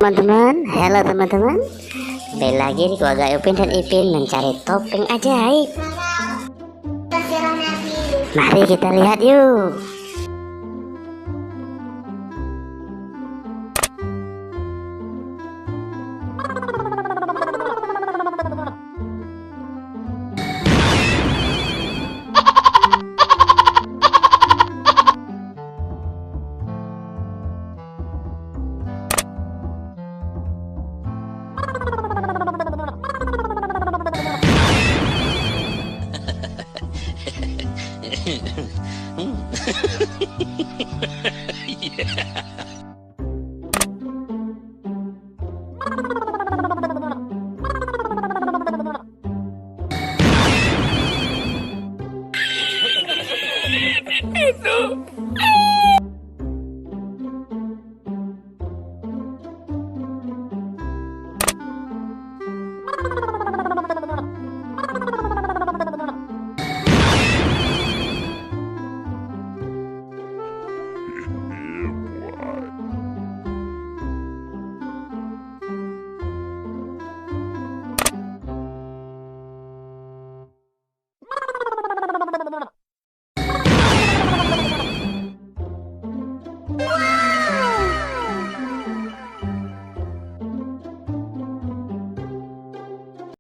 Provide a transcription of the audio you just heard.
Teman-teman, halo teman-teman. Kembali lagi di keluarga Upin dan Ipin mencari topeng ajaib. Mari kita lihat yuk. Itu